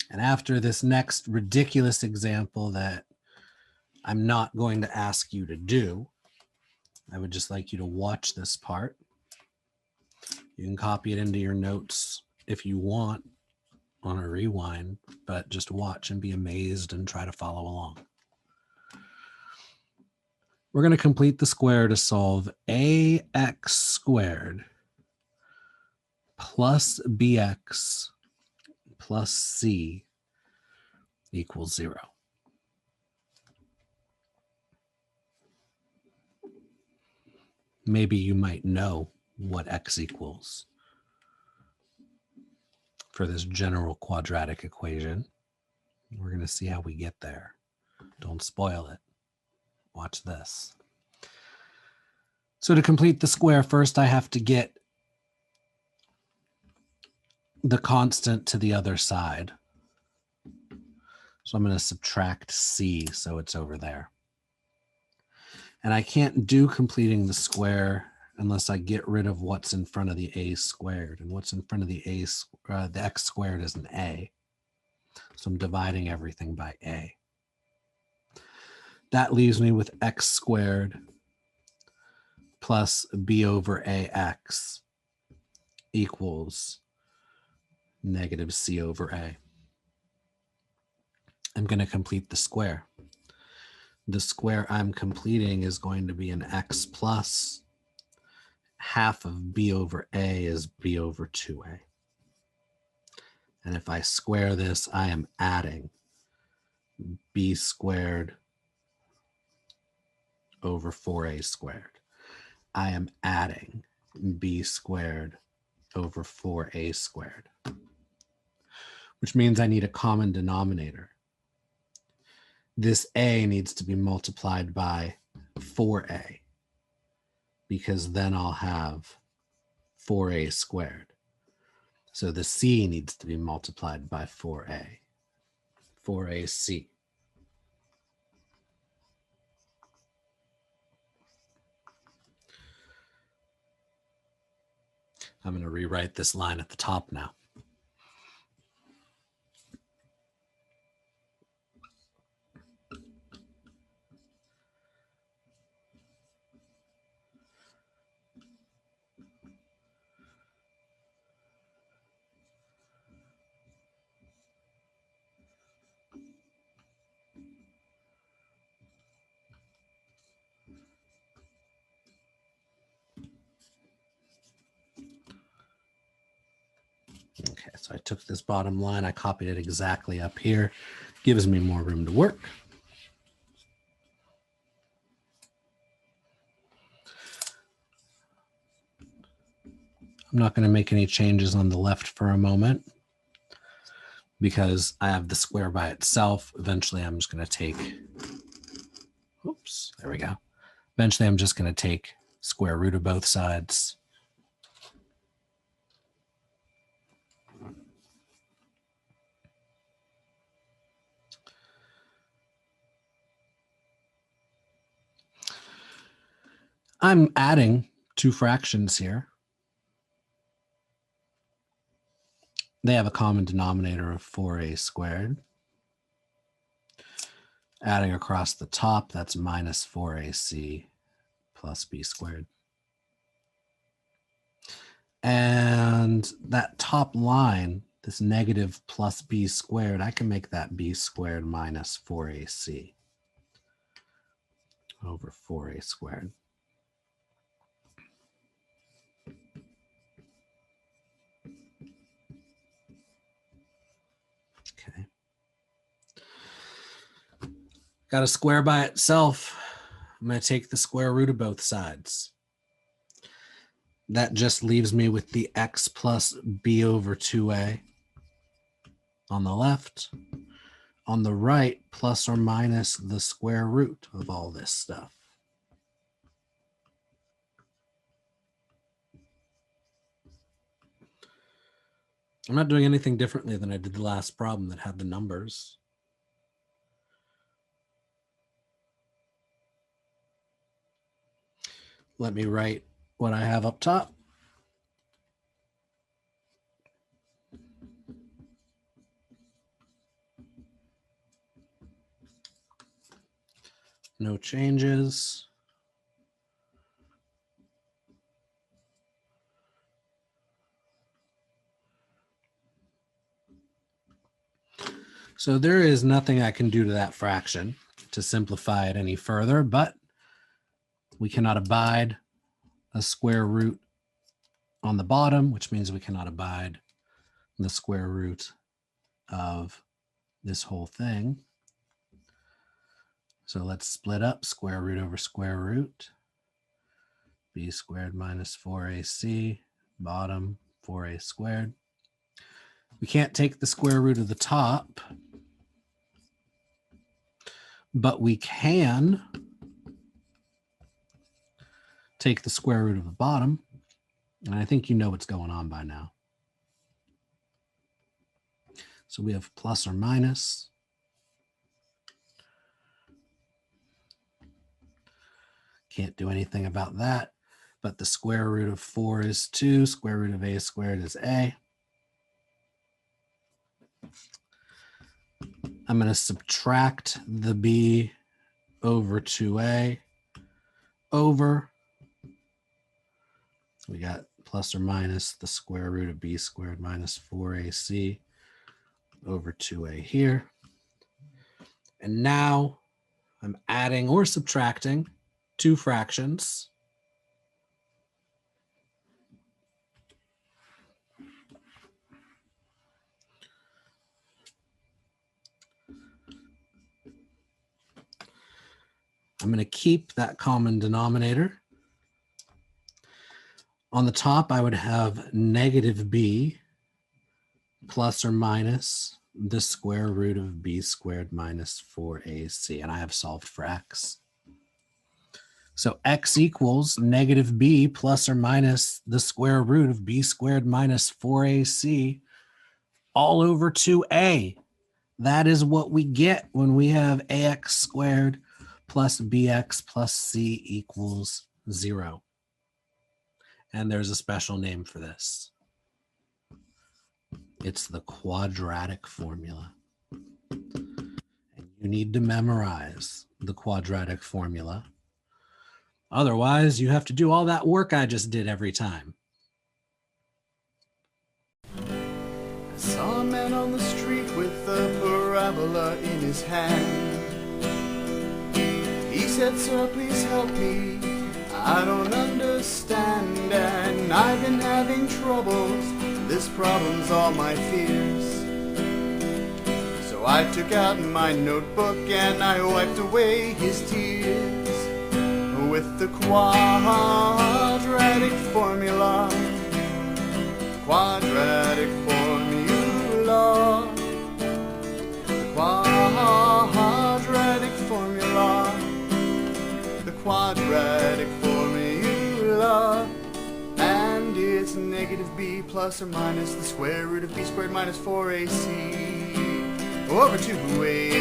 And after this next ridiculous example that I'm not going to ask you to do, I would just like you to watch this part. You can copy it into your notes if you want on a rewind, but just watch and be amazed and try to follow along. We're going to complete the square to solve ax squared plus bx plus c equals 0. Maybe you might know what x equals for this general quadratic equation. We're going to see how we get there. Don't spoil it. Watch this. So to complete the square, first I have to get the constant to the other side. So I'm going to subtract c, so it's over there. And I can't do completing the square unless I get rid of what's in front of the a squared. And what's in front of the x squared is an a. So I'm dividing everything by a. That leaves me with x squared plus b over ax equals negative c over a. I'm going to complete the square. The square I'm completing is going to be an x plus half of b over a is b over 2a. And if I square this, I am adding b squared over 4a squared. I am adding b squared over 4a squared, which means I need a common denominator. This a needs to be multiplied by 4a, because then I'll have 4a squared. So the c needs to be multiplied by 4a, 4ac. I'm going to rewrite this line at the top now. Okay, so I took this bottom line, I copied it exactly up here. Gives me more room to work. I'm not going to make any changes on the left for a moment because I have the square by itself. Eventually, I'm just going to take, oops, there we go. Eventually, I'm just going to take square root of both sides. I'm adding two fractions here. They have a common denominator of 4a squared. Adding across the top, that's minus 4ac plus b squared. And that top line, this negative plus b squared, I can make that b squared minus 4ac over 4a squared. Okay. Got a square by itself. I'm going to take the square root of both sides. That just leaves me with the x plus b over 2a on the left. On the right, plus or minus the square root of all this stuff. I'm not doing anything differently than I did the last problem that had the numbers. Let me write what I have up top. No changes. So there is nothing I can do to that fraction to simplify it any further, but we cannot abide a square root on the bottom, which means we cannot abide the square root of this whole thing. So let's split up square root over square root. B squared minus 4ac, bottom 4a squared. We can't take the square root of the top, but we can take the square root of the bottom. And I think you know what's going on by now. So we have plus or minus. Can't do anything about that. But the square root of 4 is 2. Square root of a squared is a. I'm going to subtract the b over 2a over. We got plus or minus the square root of b squared minus 4ac over 2a here. And now I'm adding or subtracting two fractions. I'm going to keep that common denominator. On the top, I would have negative b plus or minus the square root of b squared minus 4ac, and I have solved for x. So x equals negative b plus or minus the square root of b squared minus 4ac all over 2a. That is what we get when we have ax squared plus bx plus c equals 0. And there's a special name for this. It's the quadratic formula. And you need to memorize the quadratic formula. Otherwise, you have to do all that work I just did every time. I saw a man on the street with a parabola in his hand. He said, "Sir, please help me. I don't understand, and I've been having troubles. This problem's all my fears." So I took out my notebook and I wiped away his tears with the quadratic formula. Quadratic formula. The quadratic formula. The quadratic formula. And it's negative b plus or minus the square root of b squared minus 4ac over 2a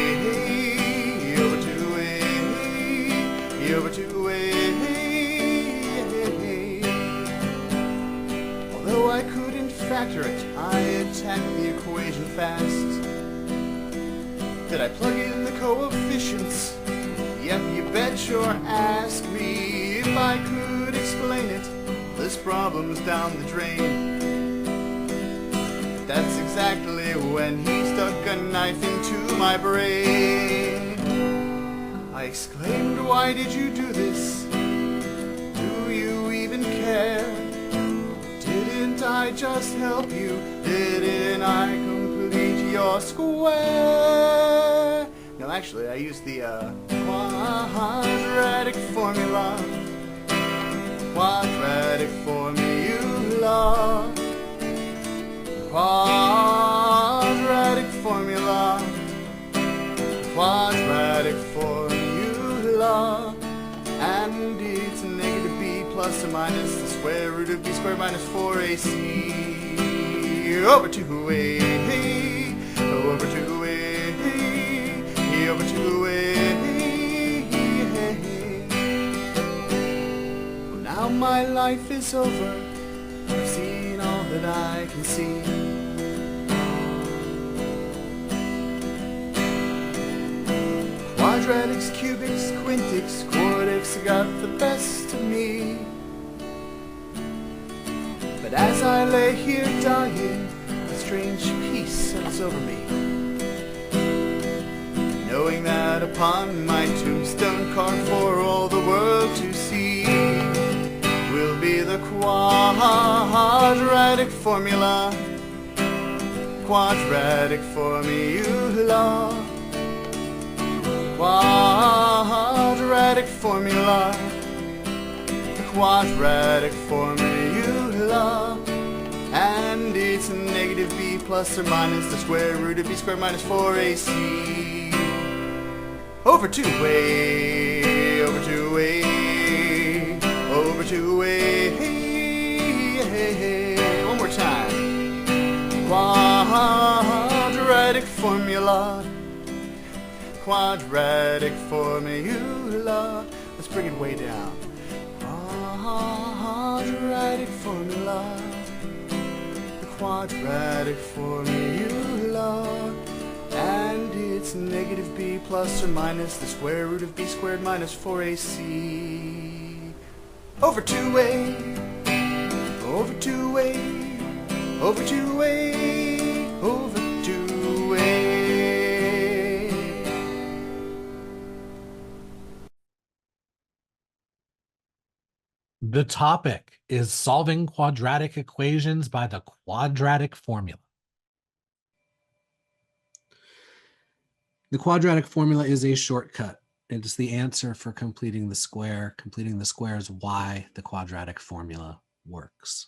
over 2a over 2a. Although I couldn't factor it, I attacked the equation fast. Did I plug in the coefficients? Yep, you bet your ask me if I could explain it. This problem's down the drain. That's exactly when he stuck a knife into my brain. I exclaimed, "Why did you do this? Do you even care? Didn't I just help you? Didn't I complete your square?" No, actually, I used the quadratic formula. Quadratic formula. Quadratic formula. Quadratic formula. And it's negative b plus or minus the square root of b squared minus 4ac over 2a over 2a over 2a. Well, now my life is over. I've seen all that I can see. Quadratic Quadratics, cubics, quintics, quartics got the best of me. But as I lay here dying, a strange peace settles over me, knowing that upon my tombstone carved for all the world to see will be the quadratic formula. Quadratic formula. Quadratic formula. The quadratic formula. And it's negative b plus or minus the square root of b squared minus 4ac over 2a, over 2a, over 2a. One more time. Quadratic formula. Quadratic formula. Let's bring it way down. Quadratic formula. The quadratic formula. And it's negative b plus or minus the square root of b squared minus 4ac over 2a, over 2a, over 2a, over 2a. The topic is solving quadratic equations by the quadratic formula. The quadratic formula is a shortcut. It's the answer for completing the square. Completing the square is why the quadratic formula works.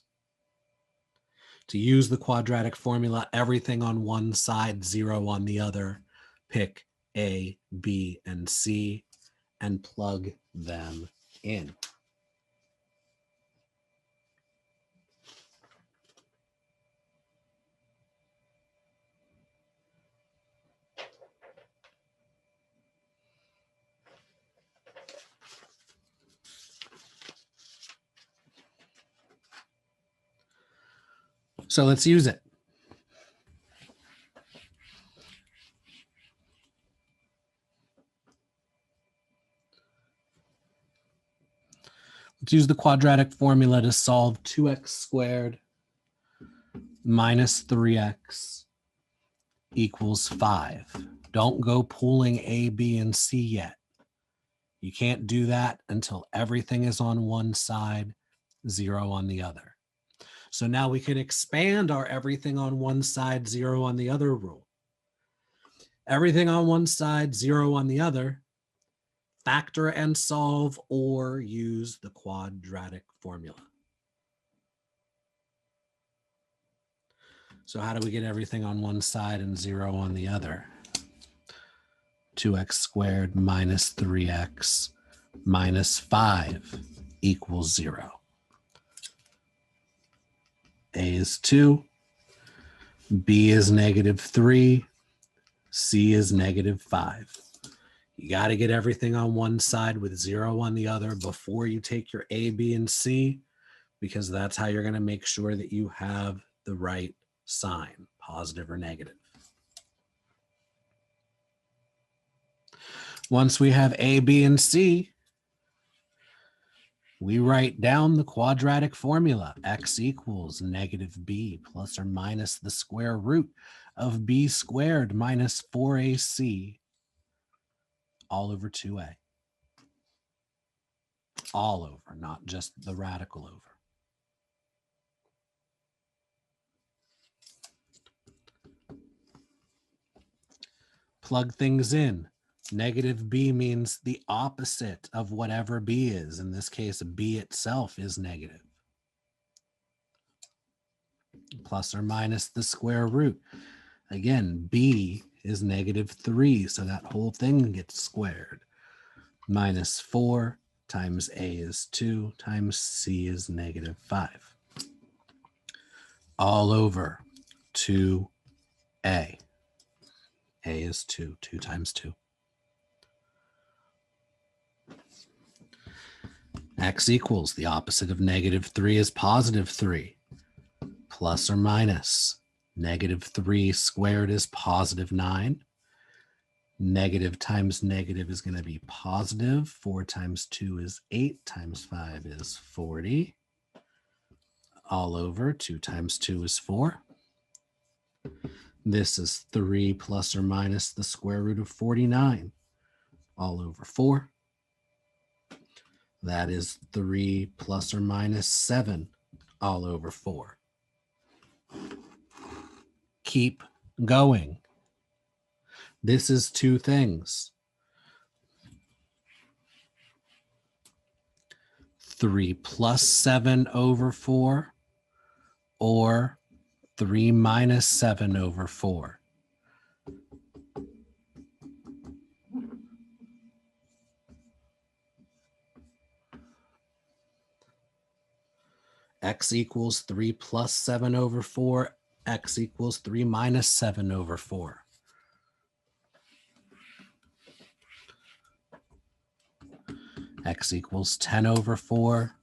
To use the quadratic formula, everything on one side, 0 on the other. Pick A, B, and C and plug them in. So let's use it. Let's use the quadratic formula to solve 2x squared minus 3x equals 5. Don't go pooling A, B, and C yet. You can't do that until everything is on one side, 0 on the other. So now we can expand our everything on one side, 0 on the other rule. Everything on one side, 0 on the other. Factor and solve or use the quadratic formula. So how do we get everything on one side and 0 on the other? 2x squared minus 3x minus 5 equals 0. A is 2, B is negative 3, C is negative 5. You got to get everything on one side with 0 on the other before you take your A, B, and C, because that's how you're going to make sure that you have the right sign, positive or negative. Once we have A, B, and C, we write down the quadratic formula. X equals negative b plus or minus the square root of b squared minus 4ac all over 2a. All over, not just the radical over. Plug things in. Negative b means the opposite of whatever b is. In this case, b itself is negative. Plus or minus the square root. Again, b is negative 3, so that whole thing gets squared. Minus 4 times a is 2 times c is negative 5. All over 2a. A is 2, 2 times 2. X equals the opposite of negative 3 is positive 3. Plus or minus negative 3 squared is positive 9. Negative times negative is going to be positive. 4 times 2 is 8, times 5 is 40. All over, 2 times 2 is 4. This is 3 plus or minus the square root of 49. All over 4. That is 3 plus or minus 7. All over 4. Keep going. This is two things. 3 plus 7 over 4 or 3 minus 7 over 4. X equals 3 plus 7 over 4. X equals 3 minus 7 over 4. X equals 10 over 4,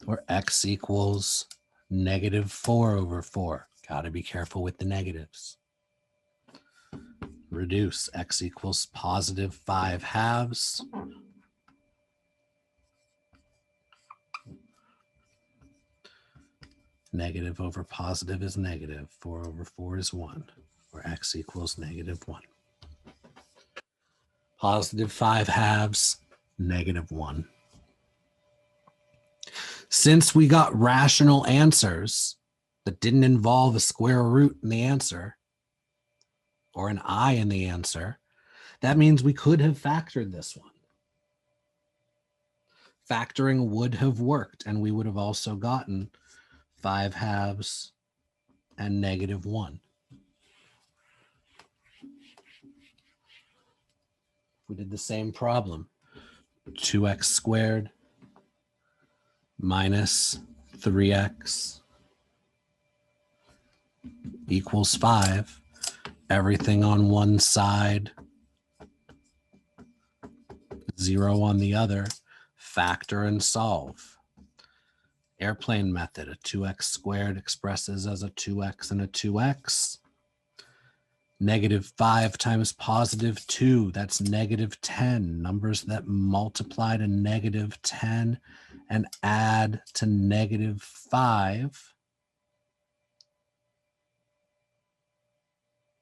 or X equals negative 4 over 4. Got to be careful with the negatives. Reduce. X equals positive 5 halves. Negative over positive is negative. 4 over 4 is 1, or X equals negative 1. Positive 5 halves, negative 1. Since we got rational answers that didn't involve a square root in the answer or an I in the answer, that means we could have factored this one. Factoring would have worked, and we would have also gotten 5 halves and negative 1. We did the same problem. 2x squared minus 3x equals 5. Everything on one side, 0 on the other. Factor and solve. Airplane method, a 2x squared expresses as a 2x and a 2x. Negative 5 times positive 2, that's negative 10. Numbers that multiply to negative 10 and add to negative 5.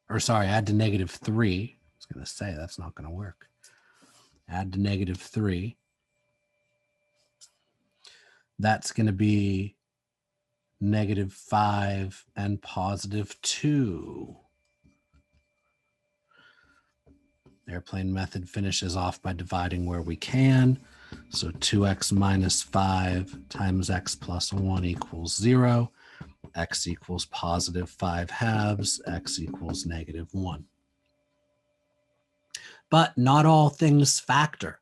Or sorry, add to negative 3. I was going to say that's not going to work. Add to negative 3. That's going to be negative 5 and positive 2. Airplane method finishes off by dividing where we can. So 2x minus 5 times x plus 1 equals 0. X equals positive 5 halves. X equals negative 1. But not all things factor.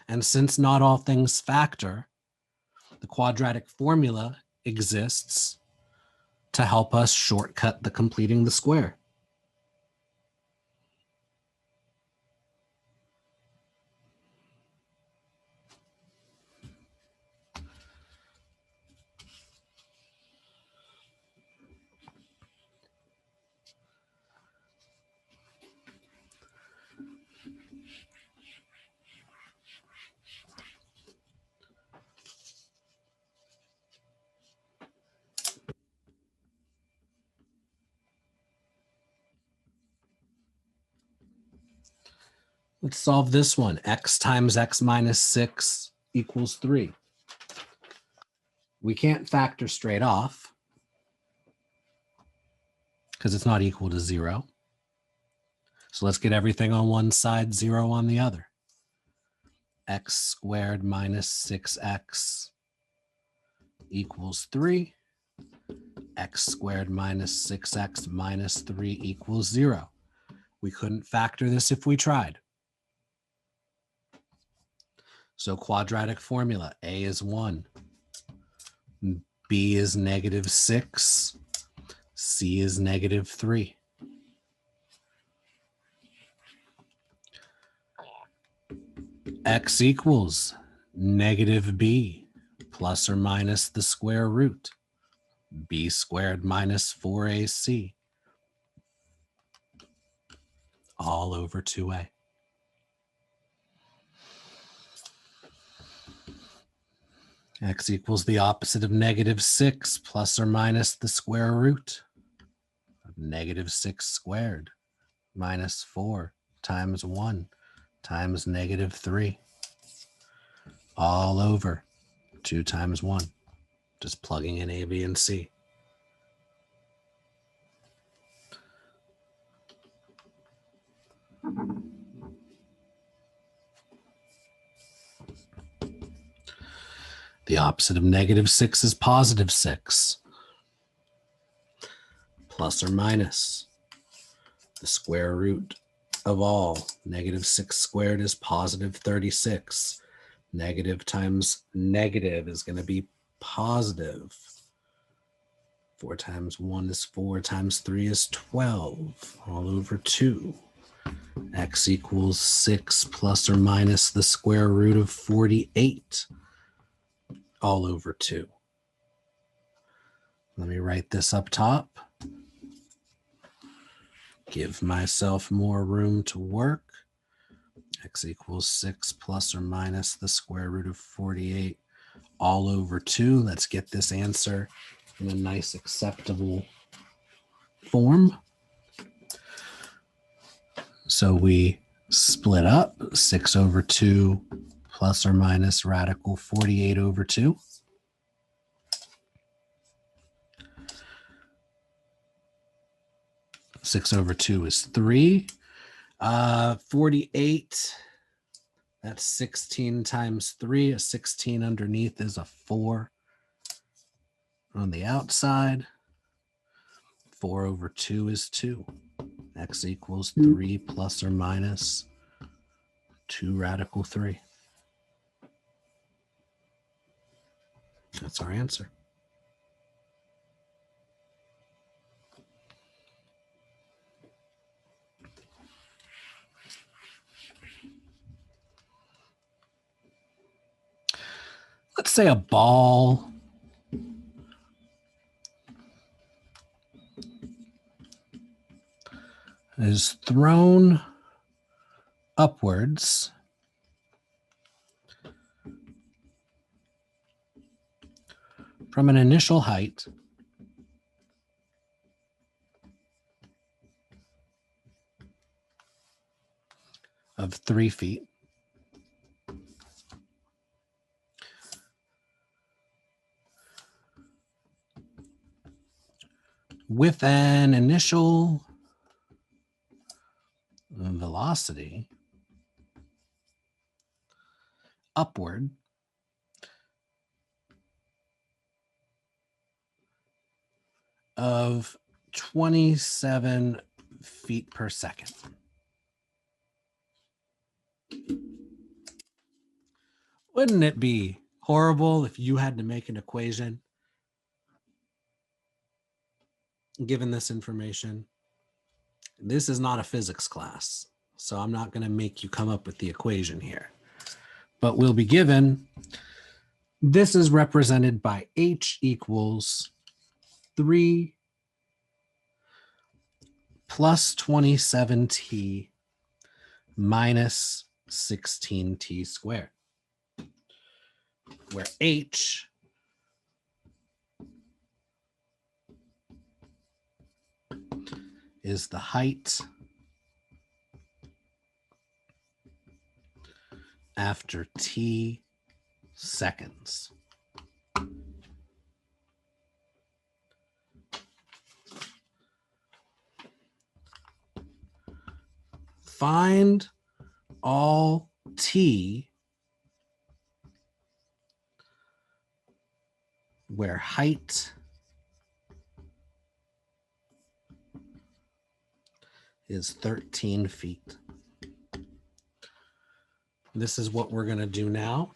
And since not all things factor, the quadratic formula exists to help us shortcut the completing the square. Let's solve this one. X times x minus 6 equals 3. We can't factor straight off because it's not equal to 0. So let's get everything on one side, 0 on the other. X squared minus 6x equals 3. X squared minus 6x minus 3 equals 0. We couldn't factor this if we tried. So quadratic formula, A is 1, B is negative 6, C is negative 3. X equals negative B plus or minus the square root, B squared minus 4AC. all over 2a. X equals the opposite of -6 plus or minus the square root of -6 squared minus 4 times 1 times -3 all over 2 times 1. Just plugging in A, B, and C. The opposite of -6 is +6. Plus or minus the square root of all. -6 squared is +36. Negative times negative is going to be positive. 4 times 1 is 4 times 3 is 12 all over 2. X equals 6 plus or minus the square root of 48 all over 2. Let me write this up top. Give myself more room to work. X equals 6 plus or minus the square root of 48 all over 2. Let's get this answer in a nice acceptable form. So we split up 6 over 2 plus or minus radical 48 over 2. Six over 2 is 3. 48, that's 16 times 3. A 16 underneath is a 4 on the outside. 4 over 2 is 2. X equals 3 plus or minus 2 radical 3. That's our answer. Let's say a ball is thrown upwards from an initial height of 3 feet. With an initial velocity upward of 27 feet per second. Wouldn't it be horrible if you had to make an equation given this information? This is not a physics class, so I'm not going to make you come up with the equation here. But we'll be given, this is represented by H equals 3 plus 27t minus 16t squared, where H is the height after t seconds. Find all t where height is 13 feet. This is what we're going to do now.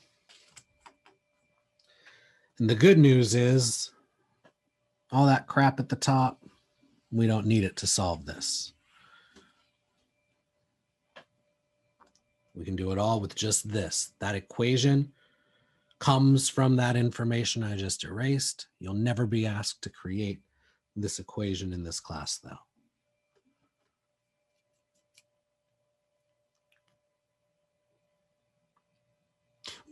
And the good news is all that crap at the top, we don't need it to solve this. We can do it all with just this. That equation comes from that information I just erased. You'll never be asked to create this equation in this class, though.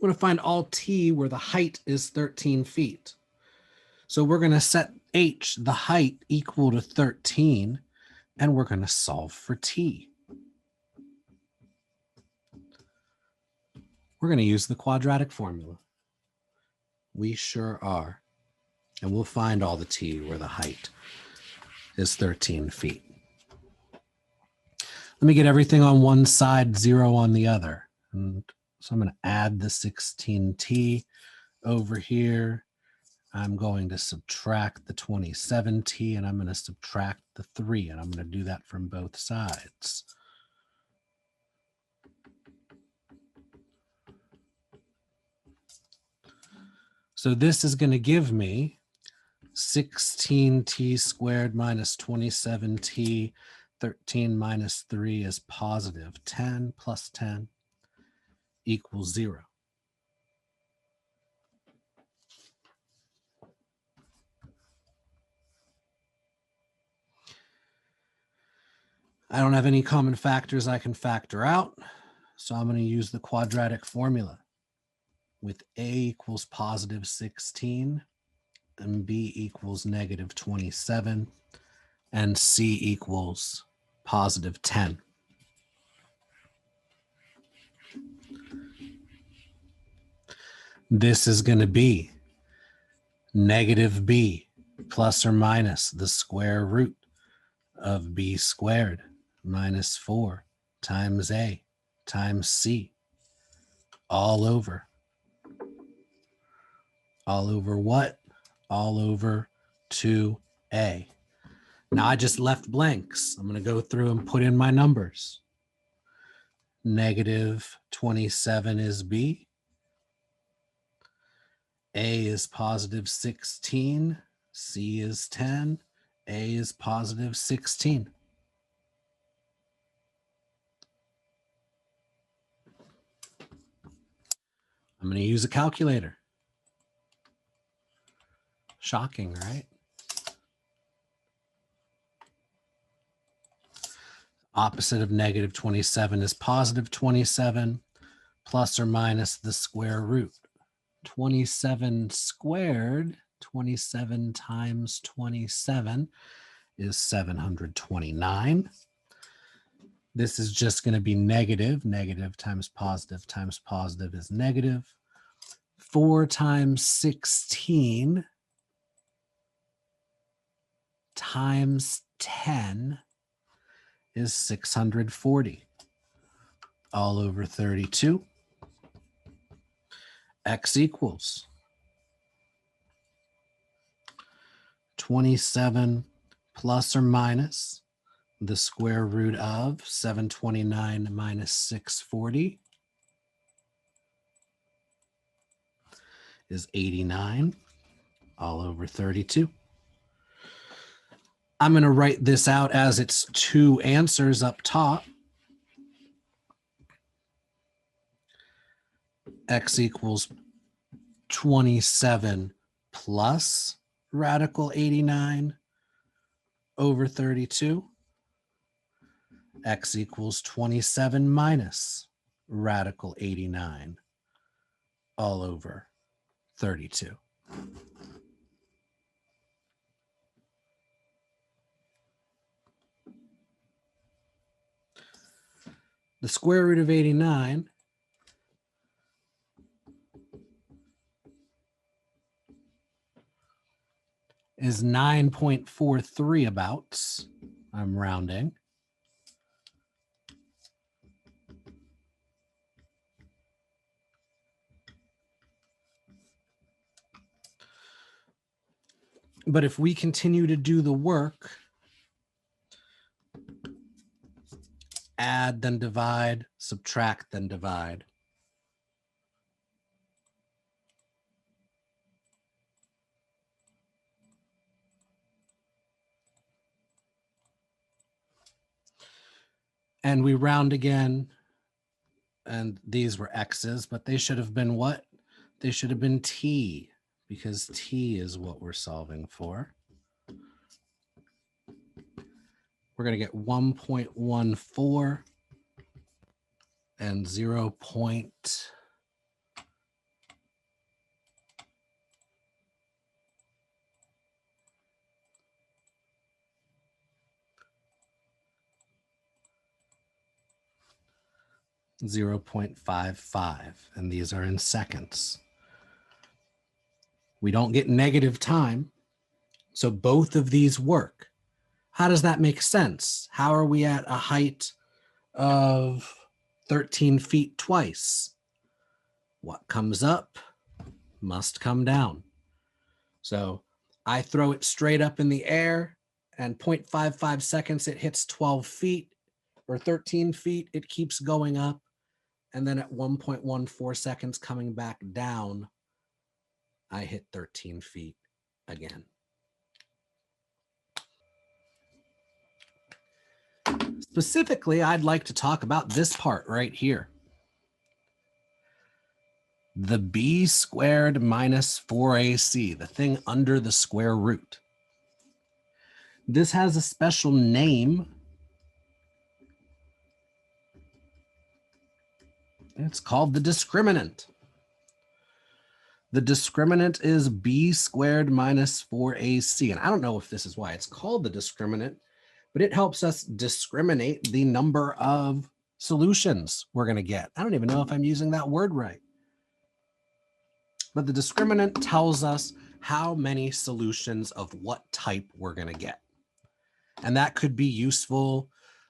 want to find all t where the height is 13 feet. So we're going to set h, the height, equal to 13, and we're going to solve for t. We're going to use the quadratic formula. We sure are. And we'll find all the t where the height is 13 feet. Let me get everything on one side, 0 on the other. And so I'm going to add the 16t over here. I'm going to subtract the 27t, and I'm going to subtract the 3, and I'm going to do that from both sides. So this is going to give me 16t squared minus 27t, 13 minus 3 is positive 10 plus 10 equals 0. I don't have any common factors I can factor out, so I'm going to use the quadratic formula with a equals positive 16 and b equals negative 27 and c equals positive 10. This is going to be negative b plus or minus the square root of b squared minus 4 times a times c all over what? All over 2a. Now I just left blanks. I'm going to go through and put in my numbers. Negative 27 is b. A is positive 16. C is 10. A is positive 16. I'm going to use a calculator. Shocking, right? Opposite of negative 27 is positive 27, plus or minus the square root. 27 squared, 27 times 27 is 729. This is just going to be negative. Negative times positive is negative. 4 times 16 times 10 is 640 all over 32. X equals 27 plus or minus the square root of 729 minus 640 is 89 all over 32. I'm going to write this out as its two answers up top. X equals 27 plus radical 89 over 32. X equals 27 minus radical 89 all over 32. The square root of 89 is 9.43 abouts. I'm rounding. But if we continue to do the work, add, then divide, subtract, then divide. And we round again, and these were X's, but they should have been what? They should have been T, because T is what we're solving for. We're going to get 1.14 and 0.14. 0.55, and these are in seconds. We don't get negative time, so both of these work. How does that make sense? How are we at a height of 13 feet twice? What comes up must come down. So I throw it straight up in the air, and 0.55 seconds, it hits 12 feet or 13 feet. It keeps going up. And then at 1.14 seconds coming back down, I hit 13 feet again. Specifically, I'd like to talk about this part right here. The b squared minus 4ac, the thing under the square root. This has a special name. It's called the discriminant. The discriminant is b squared minus 4ac. And I don't know if this is why it's called the discriminant, but it helps us discriminate the number of solutions we're going to get. I don't even know if I'm using that word right. But the discriminant tells us how many solutions of what type we're going to get. And that could be useful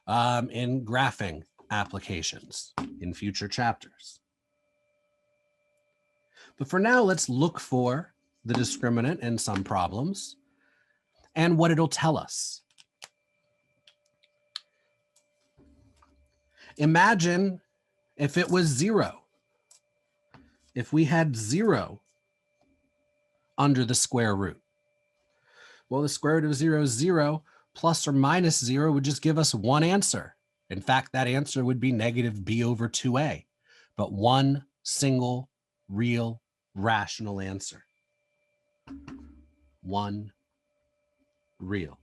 in graphing applications in future chapters. But for now, let's look for the discriminant in some problems and what it'll tell us. Imagine if it was 0. If we had 0 under the square root. Well, the square root of 0 is 0. Plus or minus 0 would just give us one answer. In fact, that answer would be negative b over 2a, but one single real rational answer. One real.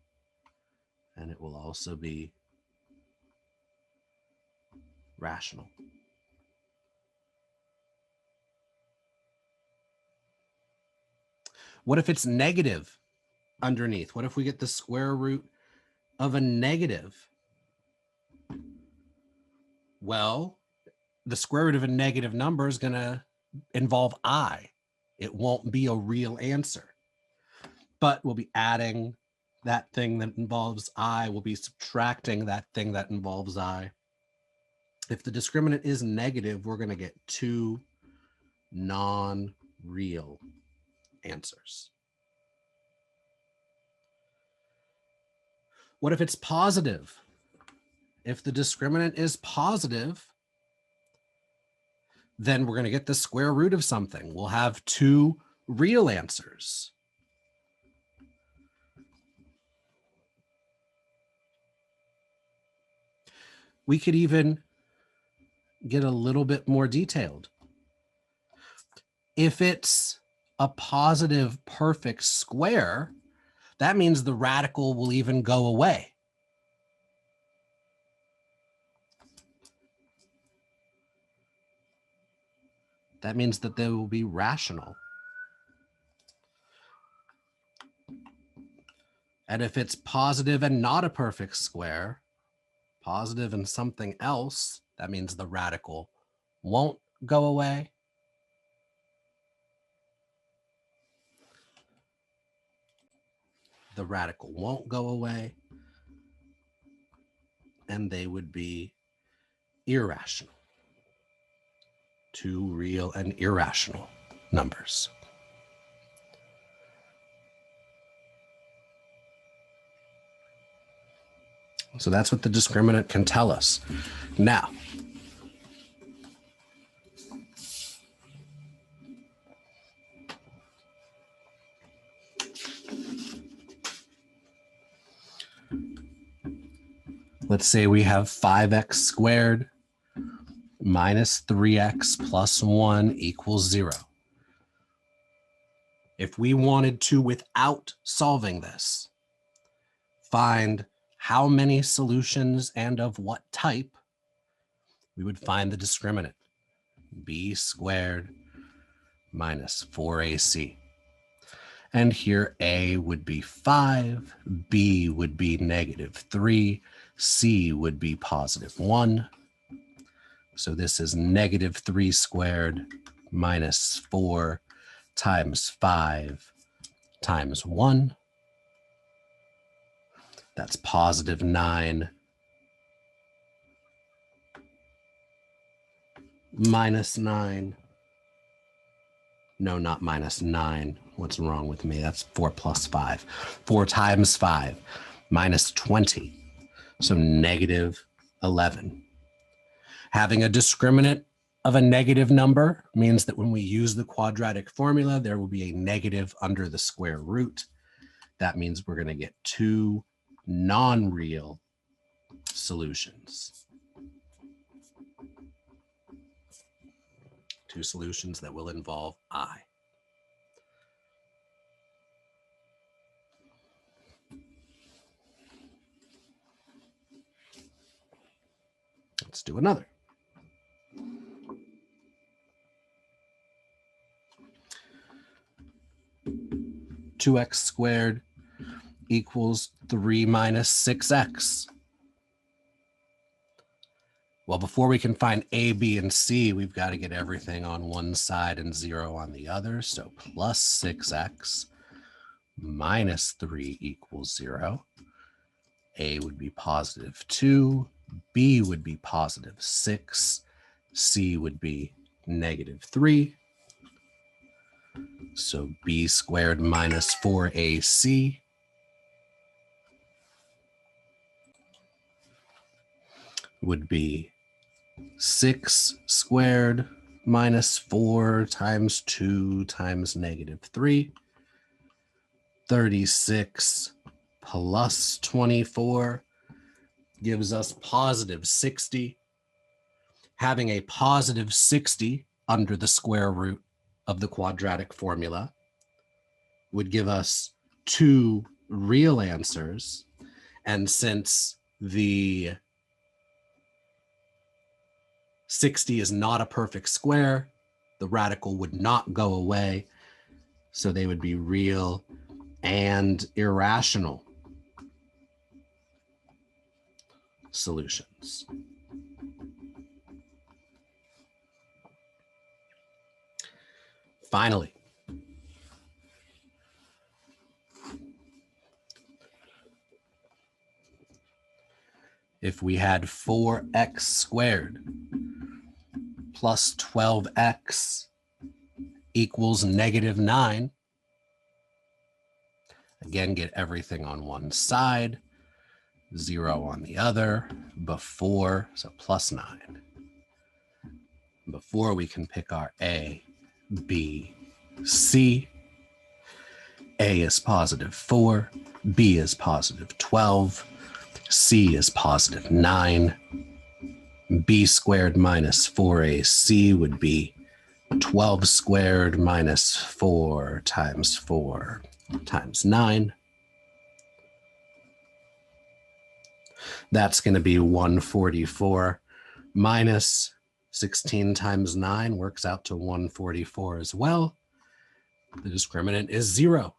And it will also be rational. What if it's negative underneath? What if we get the square root of a negative? Well, the square root of a negative number is going to involve I. It won't be a real answer. But we'll be adding that thing that involves I. We'll be subtracting that thing that involves I. If the discriminant is negative, we're going to get two non-real answers. What if it's positive? If the discriminant is positive, then we're going to get the square root of something. We'll have two real answers. We could even get a little bit more detailed. If it's a positive perfect square, that means the radical will even go away. That means that they will be rational. And if it's positive and not a perfect square, positive and something else, that means the radical won't go away. The radical won't go away. And they would be irrational. Two real and irrational numbers. So that's what the discriminant can tell us. Now, let's say we have 5x squared minus 3x plus 1 equals 0. If we wanted to, without solving this, find how many solutions and of what type, we would find the discriminant, b squared minus 4ac. And here a would be 5, b would be negative 3, c would be positive 1, So this is negative 3 squared minus 4 times 5 times 1. That's positive 9 minus 9. No, not minus 9. What's wrong with me? That's 4 plus 5. 4 times 5 minus 20. So negative 11. Having a discriminant of a negative number means that when we use the quadratic formula, there will be a negative under the square root. That means we're going to get two non-real solutions. Two solutions that will involve I. Let's do another. Two x squared equals 3 minus 6x. Well, before we can find A, B, and C, we've got to get everything on one side and 0 on the other. So plus 6x minus 3 equals 0. A would be positive 2. B would be positive 6. C would be negative 3. So B squared minus 4AC would be 6 squared minus 4 times 2 times negative 3. 36 plus 24 gives us positive 60. Having a positive 60 under the square root of the quadratic formula would give us two real answers. And since the 60 is not a perfect square, the radical would not go away. So they would be real and irrational solutions. Finally, if we had 4x squared plus 12x equals negative 9, again, get everything on one side, 0 on the other, before, so plus 9. Before we can pick our A, B, C. A is positive 4, B is positive 12, C is positive 9. B squared minus 4AC would be 12 squared minus 4 times 9. That's going to be 144 minus 16 times 9 works out to 144 as well. The discriminant is 0.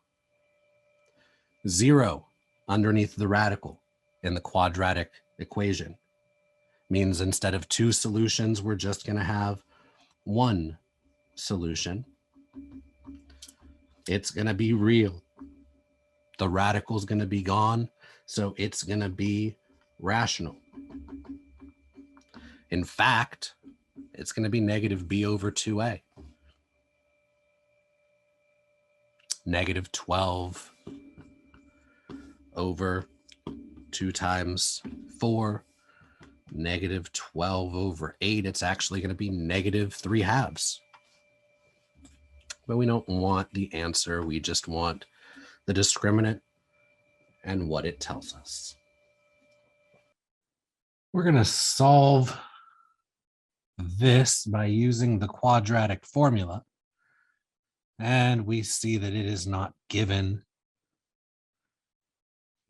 0 underneath the radical in the quadratic equation means instead of two solutions, we're just going to have one solution. It's going to be real. The radical is going to be gone, so it's going to be rational. In fact, it's going to be negative b over 2a. Negative 12 over 2 times 4, negative 12 over 8. It's actually going to be negative 3/2. But we don't want the answer. We just want the discriminant and what it tells us. We're going to solve this by using the quadratic formula. And we see that it is not given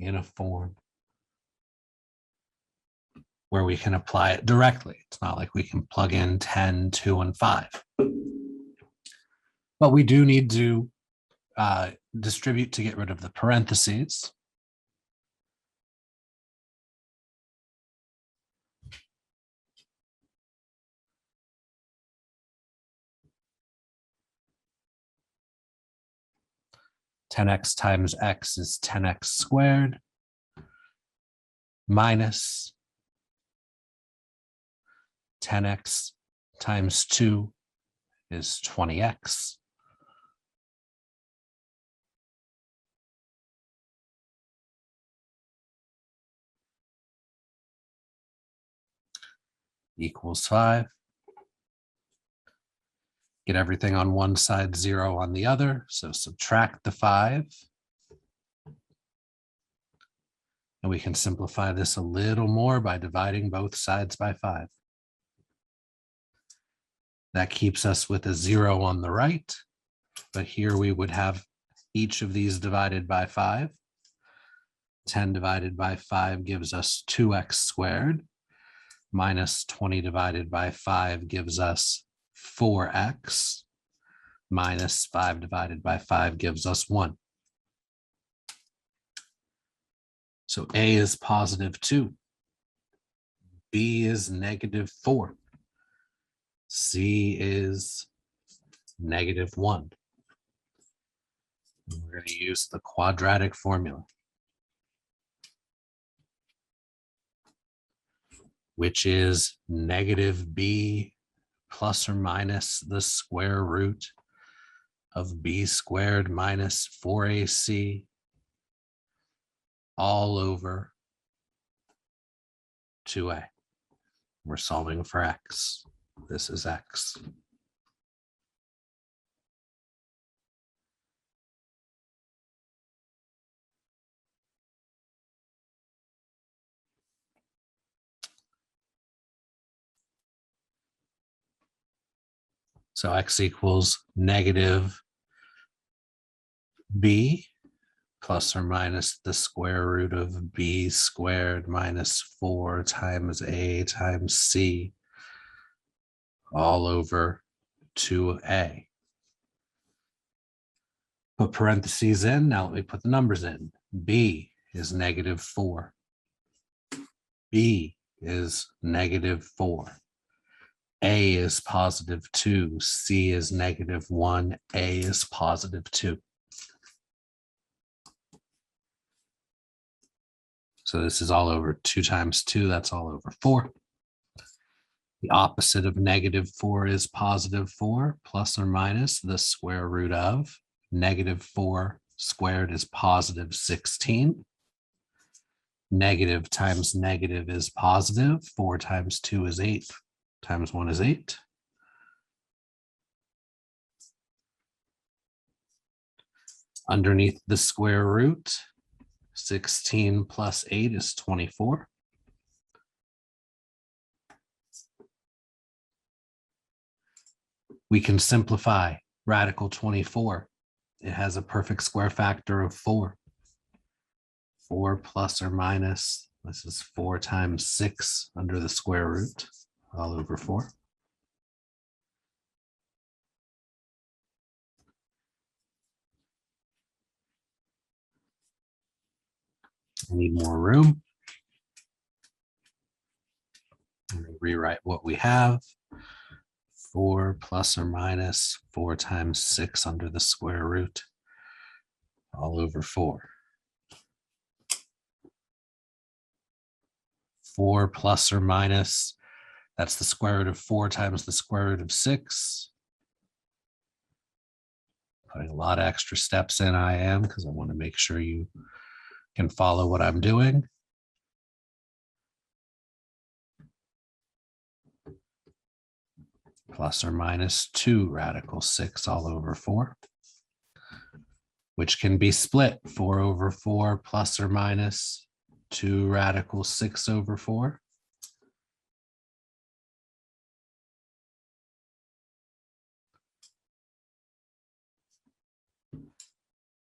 in a form where we can apply it directly. It's not like we can plug in 10, 2, and 5. But we do need to distribute to get rid of the parentheses. 10x times x is 10x squared minus 10x times 2 is 20x. Equals 5. Get everything on one side, 0 on the other. So subtract the 5. And we can simplify this a little more by dividing both sides by 5. That keeps us with a 0 on the right. But here we would have each of these divided by 5. 10 divided by 5 gives us 2x squared. Minus 20 divided by 5 gives us 4x. Minus 5 divided by 5 gives us 1. So A is positive 2. B is negative 4. C is negative 1. And we're going to use the quadratic formula, which is negative b plus or minus the square root of b squared minus 4ac all over 2a. We're solving for x. This is x. So x equals negative b plus or minus the square root of b squared minus 4 times a times c all over 2a. Put parentheses in. Now let me put the numbers in. B is negative 4. B is negative 4. A is positive 2. C is negative 1. A is positive 2. So this is all over 2 times 2. That's all over 4. The opposite of negative 4 is positive 4, plus or minus the square root of negative 4 squared is positive 16. Negative times negative is positive. 4 times 2 is 8. Times 1 is 8. Underneath the square root, 16 plus 8 is 24. We can simplify radical 24. It has a perfect square factor of 4. 4 plus or minus, this is 4 times 6 under the square root, all over 4. I need more room. Rewrite what we have. 4 plus or minus 4 times 6 under the square root, all over 4. 4 plus or minus, that's the square root of 4 times the square root of 6. Putting a lot of extra steps in, I am, because I want to make sure you can follow what I'm doing. Plus or minus 2 radical 6 all over 4, which can be split 4 over 4 plus or minus 2 radical 6 over 4.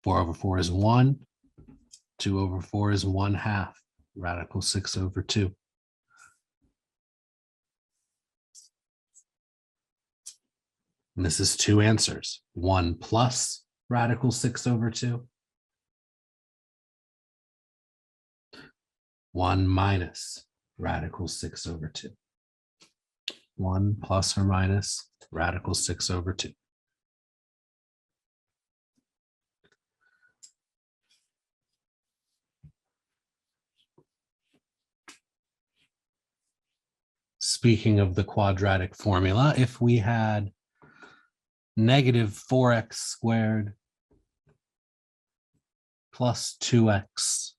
Four over 4 is 1. 2 over 4 is 1/2. Radical 6 over 2. And this is 2 answers. 1 plus radical 6 over 2. 1 minus radical 6 over 2. 1 plus or minus radical 6 over 2. speaking of the quadratic formula, if we had negative 4x squared plus 2x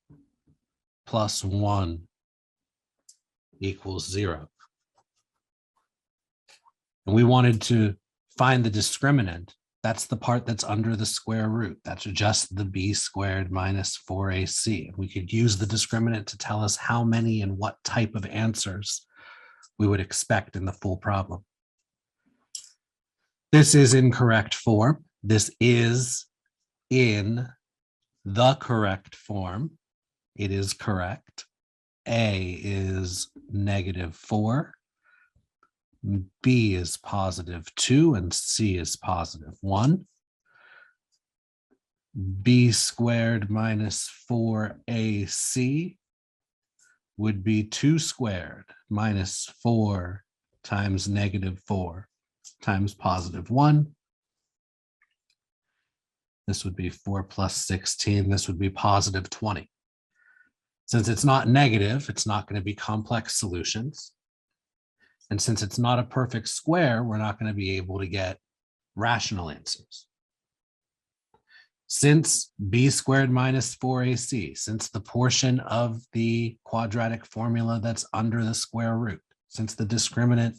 plus 1 equals 0. And we wanted to find the discriminant. That's the part that's under the square root. That's just the b squared minus 4ac. We could use the discriminant to tell us how many and what type of answers we would expect in the full problem. This is in correct form. This is in the correct form. It is correct. A is negative 4. B is positive 2 and C is positive 1. B squared minus 4AC would be 2 squared minus 4 times negative 4 times positive 1. This would be 4 plus 16. This would be positive 20. Since it's not negative, it's not going to be complex solutions. And since it's not a perfect square, we're not going to be able to get rational answers. Since b squared minus 4ac, since the portion of the quadratic formula that's under the square root, since the discriminant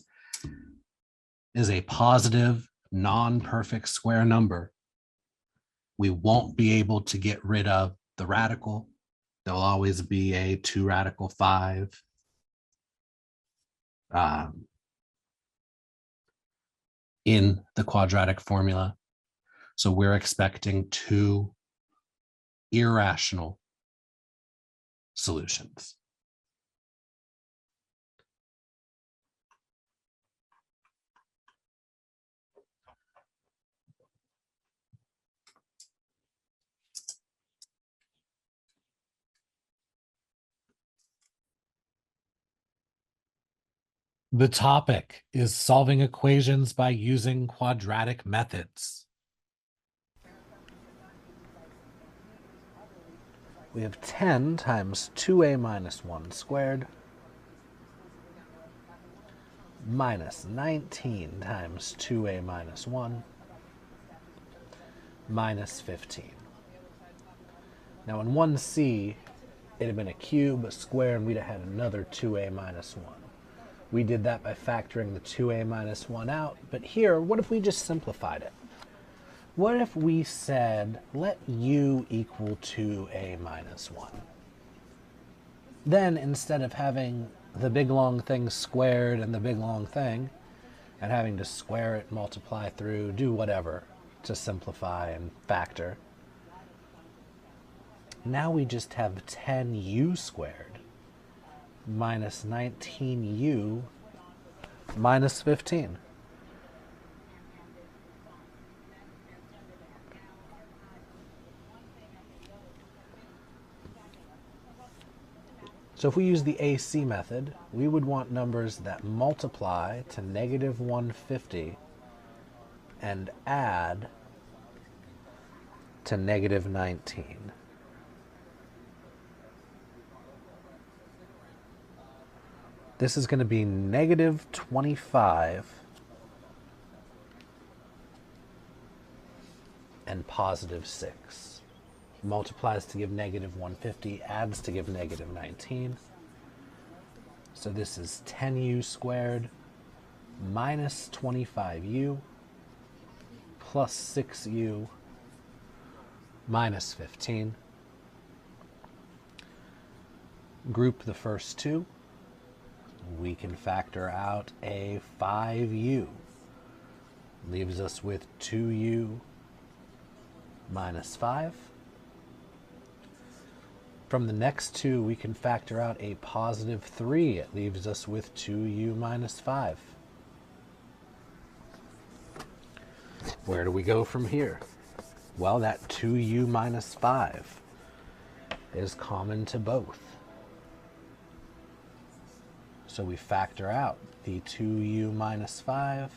is a positive, non-perfect square number, we won't be able to get rid of the radical. There'll always be a 2 radical 5. In the quadratic formula. So we're expecting 2 irrational solutions. The topic is solving equations by using quadratic methods. We have 10 times 2a minus 1 squared minus 19 times 2a minus 1 minus 15. Now in 1c, it had been a cube, a square, and we'd have had another 2a minus 1. We did that by factoring the 2a minus 1 out, but here, what if we just simplified it? What if we said, let u equal 2a minus 1? Then, instead of having the big long thing squared and the big long thing, and having to square it, multiply through, do whatever to simplify and factor, now we just have 10u squared minus 19u minus 15. So if we use the AC method, we would want numbers that multiply to negative 150 and add to negative 19. This is going to be negative 25 and positive 6. Multiplies to give negative 150, adds to give negative 19. So this is 10u squared minus 25u plus 6u minus 15. Group the first two. We can factor out a 5u. Leaves us with 2u minus 5. From the next two, we can factor out a positive 3. It leaves us with 2u minus 5. Where do we go from here? Well, that 2u minus 5 is common to both. So we factor out the 2u minus 5.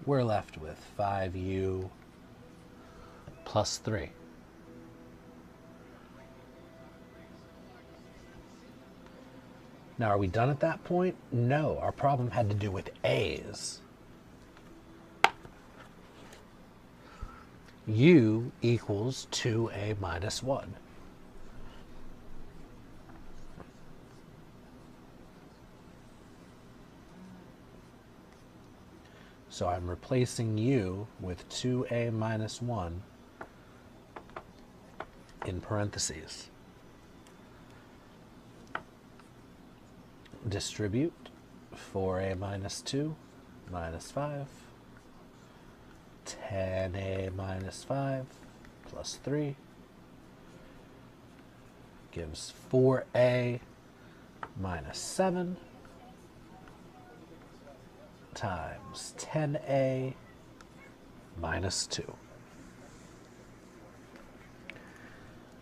We're left with 5u plus 3. Now, are we done at that point? No, our problem had to do with a's. U equals 2a minus 1. So I'm replacing u with 2a minus 1 in parentheses. Distribute 4a minus 2 minus 5, 10a minus 5 plus 3 gives 4a minus 7 times 10a minus 2.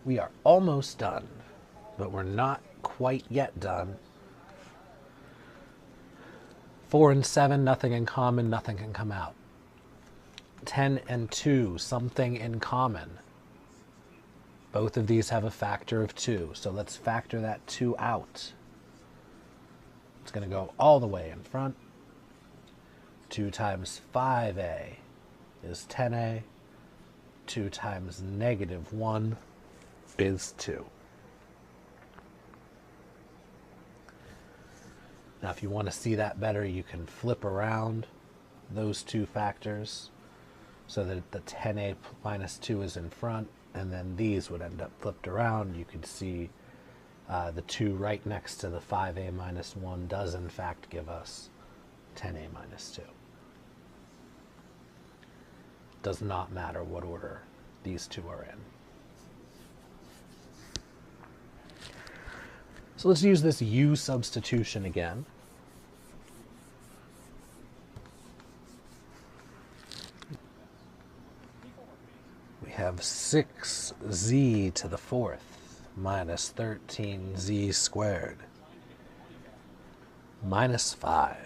We are almost done, but we're not quite yet done. 4 and 7, nothing in common, nothing can come out. 10 and 2, something in common. Both of these have a factor of 2, so let's factor that 2 out. It's going to go all the way in front. 2 times 5a is 10a. 2 times negative 1 is 2. Now, if you want to see that better, you can flip around those two factors so that the 10a minus 2 is in front, and then these would end up flipped around. You could see the 2 right next to the 5a minus 1 does in fact give us 10a minus 2. Does not matter what order these two are in. So let's use this u substitution again. We have 6z to the 4th minus 13z squared minus 5.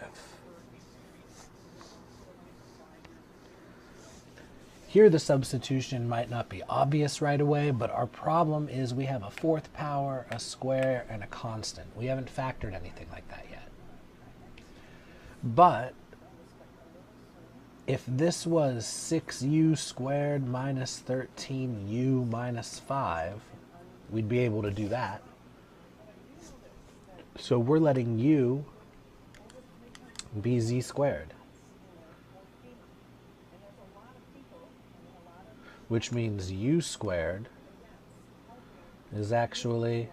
Here the substitution might not be obvious right away, but our problem is we have a 4th power, a square, and a constant. We haven't factored anything like that yet. But if this was 6u squared minus 13u minus 5, we'd be able to do that. So we're letting u be z squared, which means u squared is actually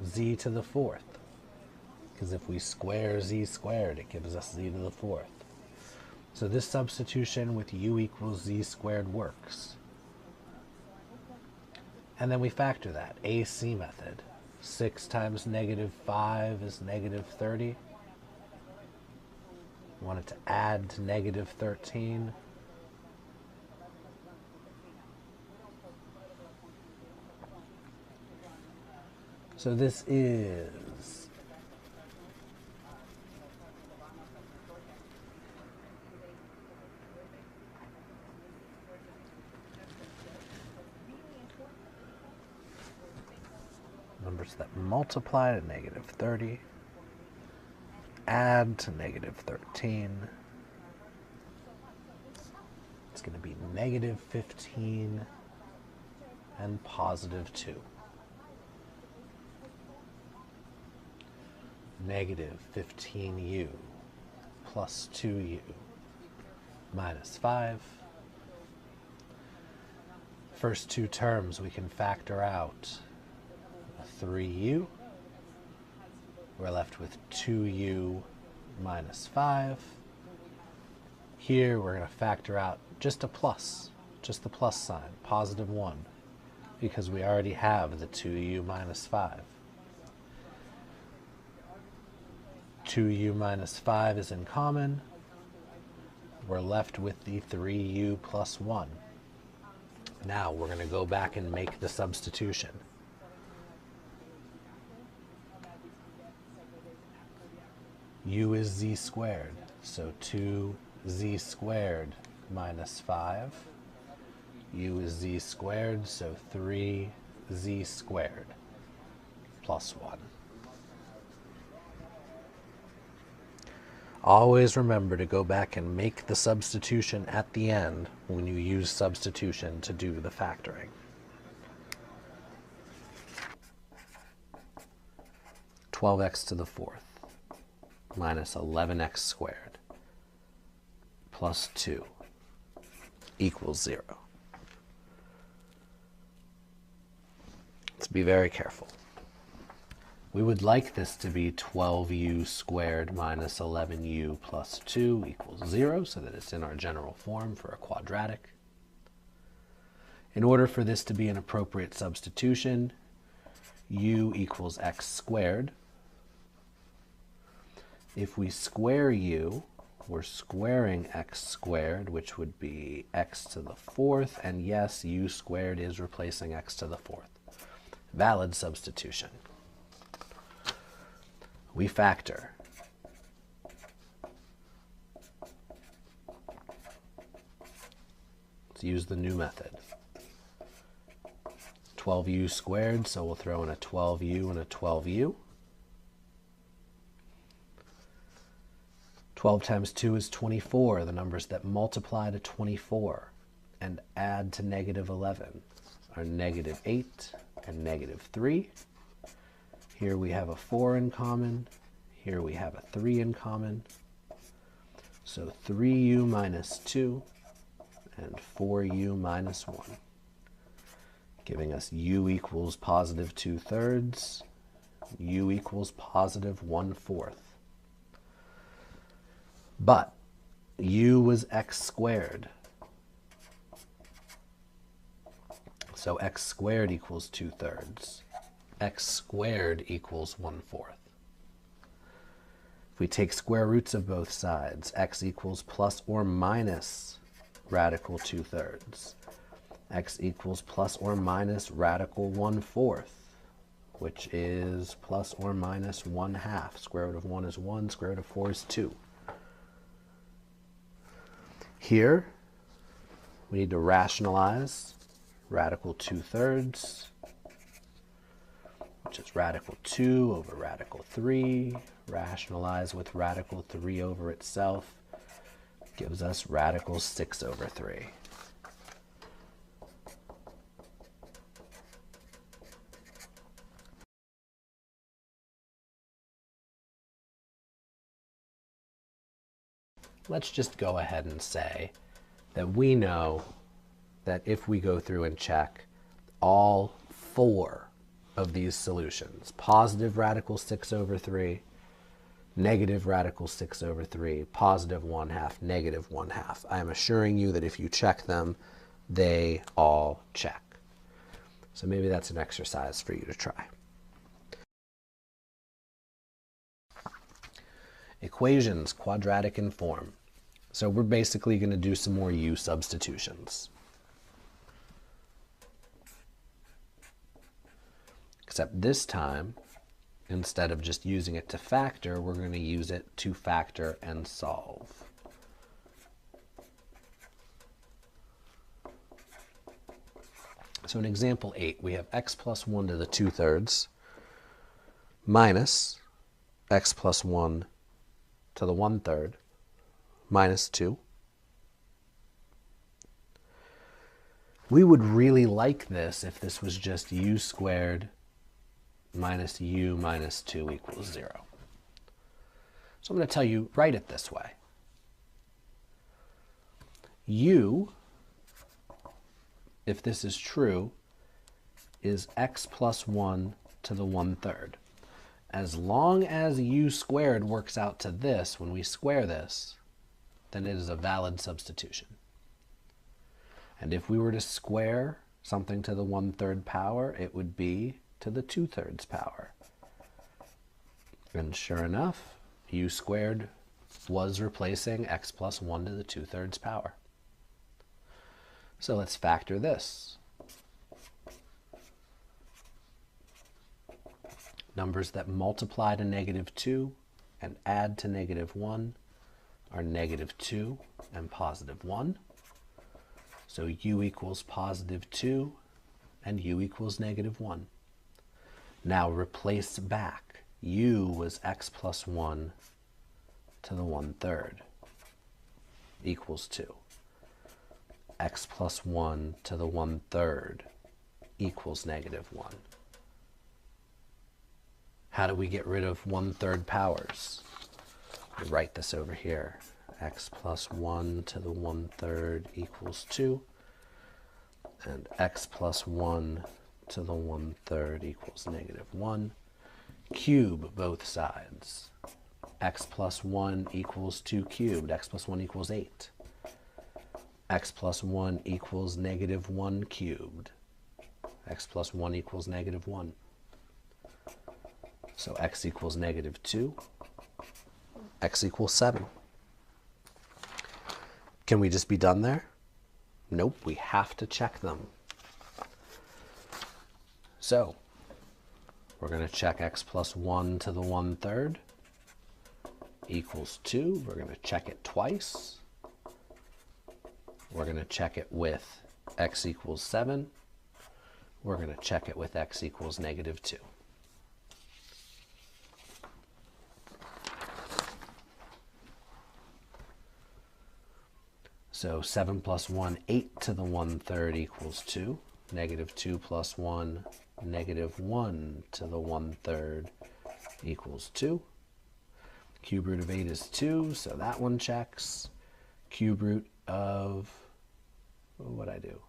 z to the 4th. Because if we square z squared, it gives us z to the 4th. So this substitution with u equals z squared works. And then we factor that, AC method. 6 times negative 5 is negative 30. We want it to add to negative 13. So this is numbers that multiply to negative 30. Add to negative 13. It's going to be negative 15 and positive 2. Negative 15u plus 2u minus 5. First two terms we can factor out. 3u. We're left with 2u minus 5. Here we're going to factor out just a plus, just the plus sign, positive 1, because we already have the 2u minus 5. 2u minus 5 is in common. We're left with the 3u plus 1. Now we're going to go back and make the substitution. U is z squared, so 2z squared minus 5. U is z squared, so 3z squared. plus 1. Always remember to go back and make the substitution at the end when you use substitution to do the factoring. 12x to the 4th minus 11x squared plus 2 equals 0. Let's be very careful. We would like this to be 12u squared minus 11u plus 2 equals 0, so that it's in our general form for a quadratic. In order for this to be an appropriate substitution, u equals x squared. If we square u, we're squaring x squared, which would be x to the 4th, and yes, u squared is replacing x to the 4th. Valid substitution. We factor. Let's use the new method. 12u squared, so we'll throw in a 12u and a 12u. 12 times 2 is 24, the numbers that multiply to 24 and add to negative 11 are negative 8 and negative 3. Here we have a 4 in common. Here we have a 3 in common. So 3u minus 2 and 4u minus 1, giving us u equals positive 2/3, u equals positive 1/4. But u was x squared. So x squared equals 2/3. X squared equals 1/4. If we take square roots of both sides, x equals plus or minus radical 2/3. X equals plus or minus radical 1/4, which is plus or minus 1/2. Square root of 1 is 1, square root of 4 is 2. Here, we need to rationalize radical 2/3, which is radical 2 over radical 3. Rationalize with radical 3 over itself gives us radical 6 over 3. Let's just go ahead and say that we know that if we go through and check all 4 of these solutions, positive radical 6 over 3, negative radical 6 over 3, positive 1/2, negative 1/2. I am assuring you that if you check them, they all check. So maybe that's an exercise for you to try. Equations, quadratic in form. So we're basically going to do some more u substitutions. Except this time, instead of just using it to factor, we're going to use it to factor and solve. So in example 8, we have x plus 1 to the 2/3 minus x plus 1 to the 1/3 minus 2. We would really like this if this was just u squared minus u minus 2 equals 0. So I'm going to tell you, write it this way. U, if this is true, is x plus 1 to the 1/3. As long as u squared works out to this when we square this, then it is a valid substitution. And if we were to square something to the 1/3 power, it would be to the 2/3 power. And sure enough, u squared was replacing x plus 1 to the 2/3 power. So let's factor this. Numbers that multiply to negative 2 and add to negative 1 are negative 2 and positive 1. So u equals positive 2 and u equals negative 1. Now replace back. U was x plus 1 to the 1/3 equals 2. X plus 1 to the 1/3 equals -1. How do we get rid of 1/3 powers? We write this over here. X plus 1 to the 1/3 equals 2. And x plus 1 to the 1/3 equals -1. Cube both sides. X plus 1 equals 2 cubed. X plus 1 equals 8. X plus 1 equals -1 cubed. X plus 1 equals -1. So x equals -2. X equals 7. Can we just be done there? Nope, we have to check them. So, we're going to check x plus 1 to the 1/3 equals 2. We're going to check it twice. We're going to check it with x equals 7. We're going to check it with x equals -2. So 7 plus 1, 8 to the 1/3 equals 2. -2 plus 1, -1 to the 1/3 equals 2. Cube root of 8 is 2, so that one checks. Cube root of, what'd I do?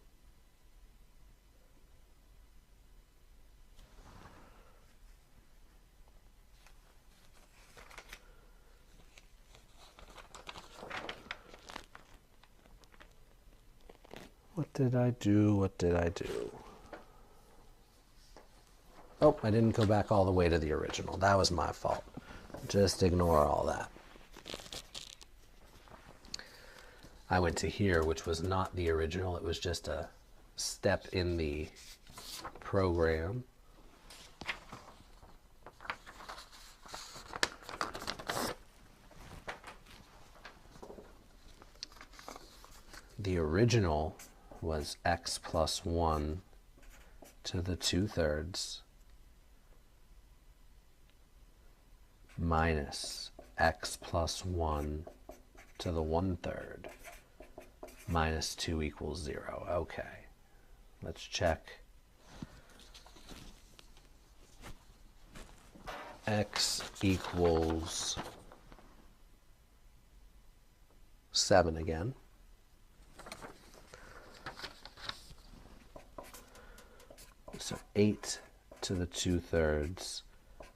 What did I do? What did I do? Oh, I didn't go back all the way to the original. That was my fault. Just ignore all that. I went to here, which was not the original. It was just a step in the program. The original was x plus 1 to the 2/3 minus x plus 1 to the 1/3 minus 2 equals 0. Okay, let's check x equals 7 again. So 8 to the 2/3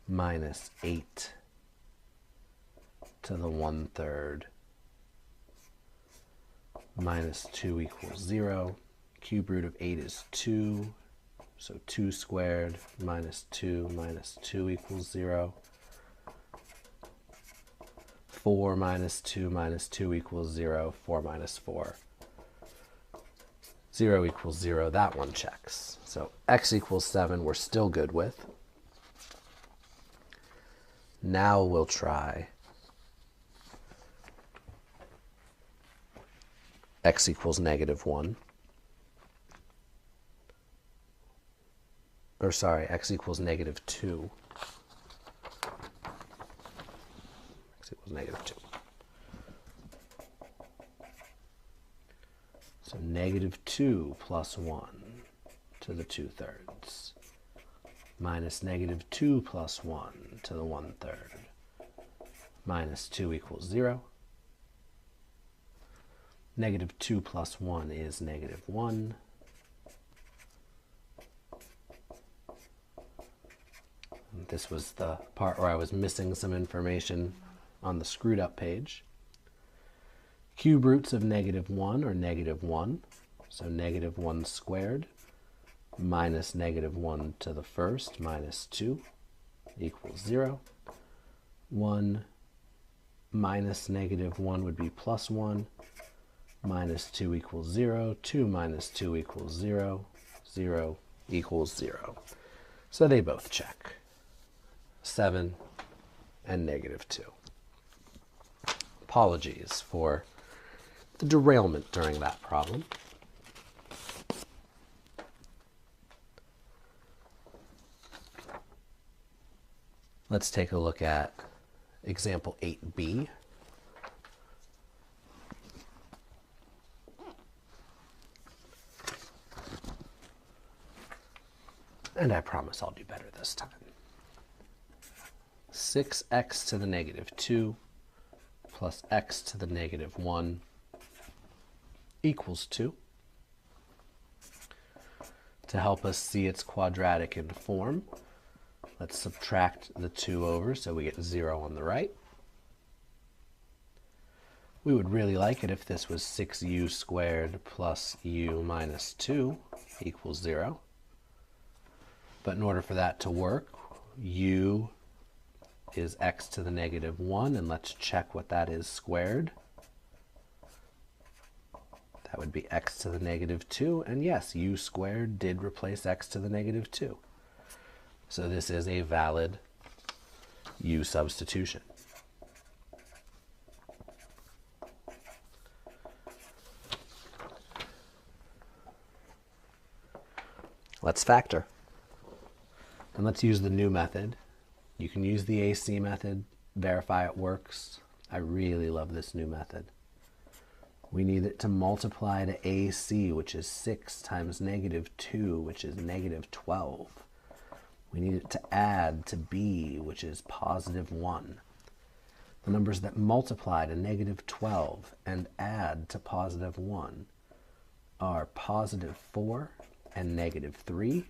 minus 8 to the 1/3 minus 2 equals 0. Cube root of 8 is 2. So 2 squared minus 2 equals 0. 4 minus 2 equals 0. 4 minus 4. 0 equals 0. That one checks. So x equals 7 we're still good with. Now we'll try x equals -1. Or sorry, x equals -2. X equals -2. So -2 plus 1 to the 2/3 minus -2 plus 1 to the 1/3 minus 2 equals 0. -2 plus 1 is -1. This was the part where I was missing some information on the screwed up page. Cube roots of -1 are -1, so -1 squared minus -1 to the first minus 2 equals 0. 1 minus -1 would be plus 1, minus 2 equals 0, 2 minus 2 equals 0, 0 equals 0. So they both check. 7 and -2. Apologies for the derailment during that problem. Let's take a look at example 8b. And I promise I'll do better this time. 6x to the negative 2 plus x to the negative 1 equals 2. To help us see its quadratic in form, let's subtract the 2 over so we get 0 on the right. We would really like it if this was 6u squared plus u minus 2 equals 0. But in order for that to work, u is x to the negative 1, and let's check what that is squared. That would be x to the negative 2, and yes, u squared did replace x to the negative 2. So this is a valid u substitution. Let's factor. And let's use the new method. You can use the AC method, verify it works. I really love this new method. We need it to multiply to AC, which is 6 times negative 2, which is negative 12. We need it to add to B, which is positive 1. The numbers that multiply to negative 12 and add to positive 1 are positive 4 and negative 3.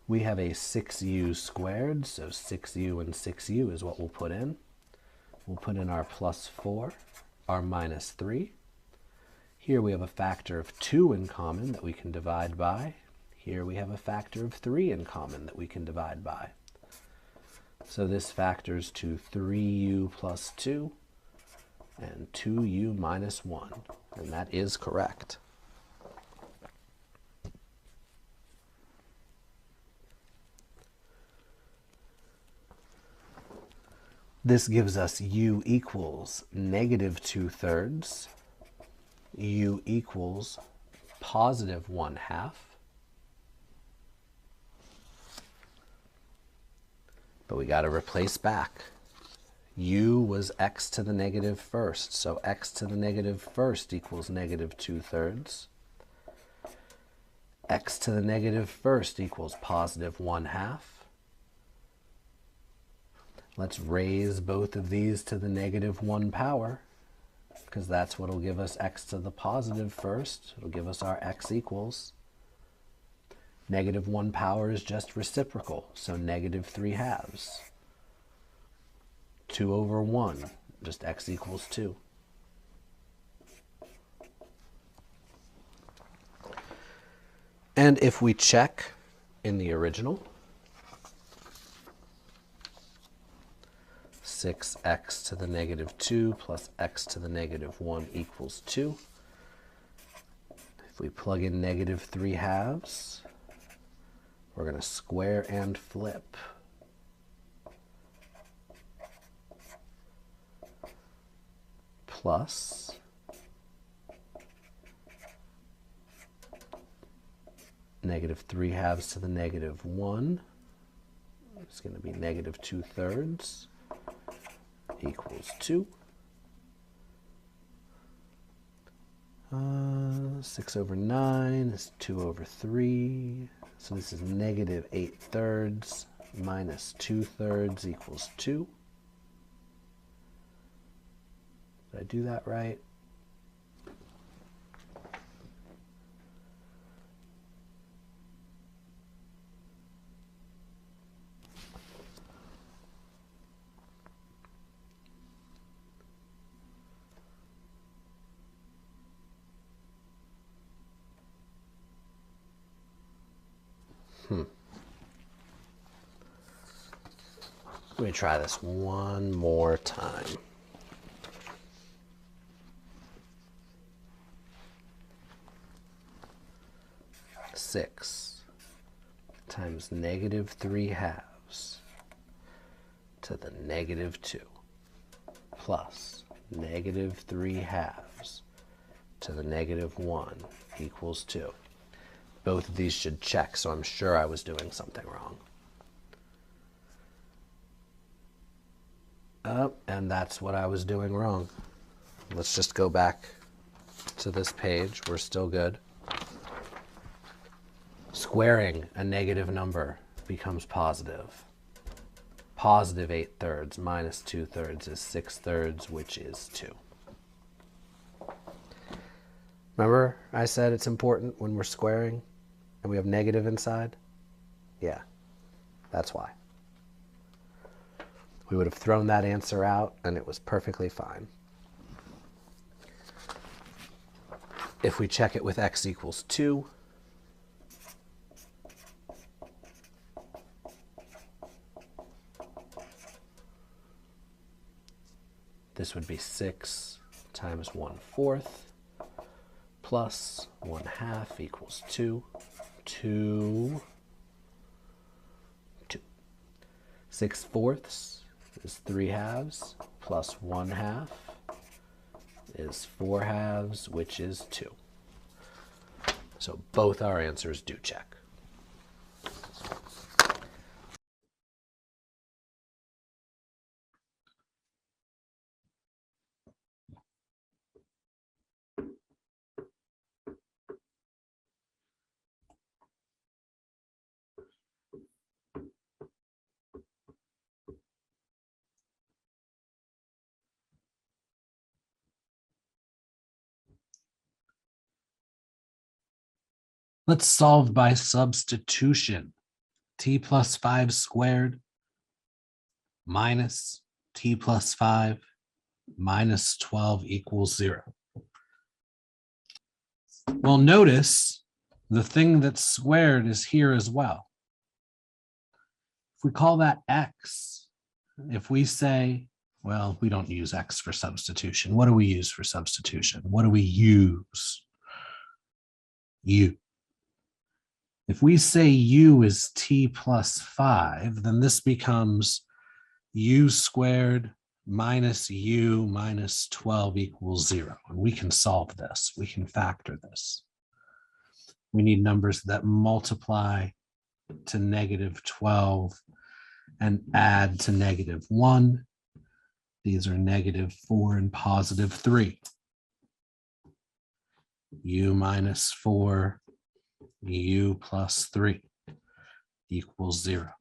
We have a 6u squared, so 6u and 6u is what we'll put in. We'll put in our plus 4, our minus 3. Here we have a factor of 2 in common that we can divide by. Here we have a factor of 3 in common that we can divide by. So this factors to 3u plus 2 and 2u minus 1, and that is correct. This gives us u equals negative 2/3, u equals positive 1/2. But we got to replace back. U was x to the negative first, so x to the negative first equals negative 2/3. X to the negative first equals positive 1/2. Let's raise both of these to the negative 1 power, because that's what will give us x to the positive first. It'll give us our x equals. Negative 1 power is just reciprocal, so negative 3/2. 2 over 1, just x equals 2. And if we check in the original, 6x to the negative 2 plus x to the negative 1 equals 2. If we plug in negative 3/2, we're going to square and flip. Plus negative 3/2 to the negative 1 is going to be negative 2/3 equals 2. 6 over 9 is 2 over 3. So this is negative 8/3 minus 2/3 equals 2. Did I do that right? Let me try this one more time. Six times negative 3/2 to the negative 2 plus negative 3/2 to the negative 1 equals 2. Both of these should check, so I'm sure I was doing something wrong. Oh, and that's what I was doing wrong. Let's just go back to this page. We're still good. Squaring a negative number becomes positive. Positive 8/3 minus 2/3 is 6/3, which is 2. Remember I said it's important when we're squaring and we have negative inside? Yeah, that's why. We would have thrown that answer out and it was perfectly fine. If we check it with x equals 2, this would be 6 times 1/4 plus 1/2 equals 2. 2. 6/4 is 3/2 plus 1/2 is 4/2, which is 2. So both our answers do check. Let's solve by substitution. T plus 5 squared minus t plus 5 minus 12 equals 0. Well, notice the thing that's squared is here as well. If we call that x, if we say, well, we don't use x for substitution. What do we use for substitution? What do we use? U. If we say u is t plus 5, then this becomes u squared minus u minus 12 equals 0. And we can solve this. We can factor this. We need numbers that multiply to negative 12 and add to negative 1. These are negative 4 and positive 3. U minus 4, u plus 3 equals 0.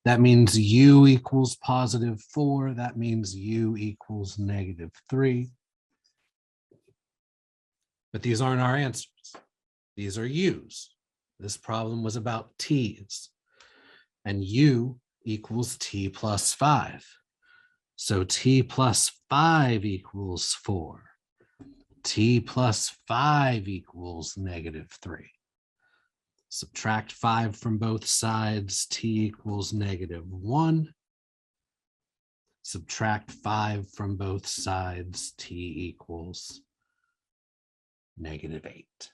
That means u equals positive 4. That means u equals negative 3. But these aren't our answers. These are u's. This problem was about t's. And u equals t plus 5. So t plus 5 equals 4. T plus 5 equals negative 3. Subtract 5 from both sides, t equals negative 1. Subtract 5 from both sides, t equals negative 8.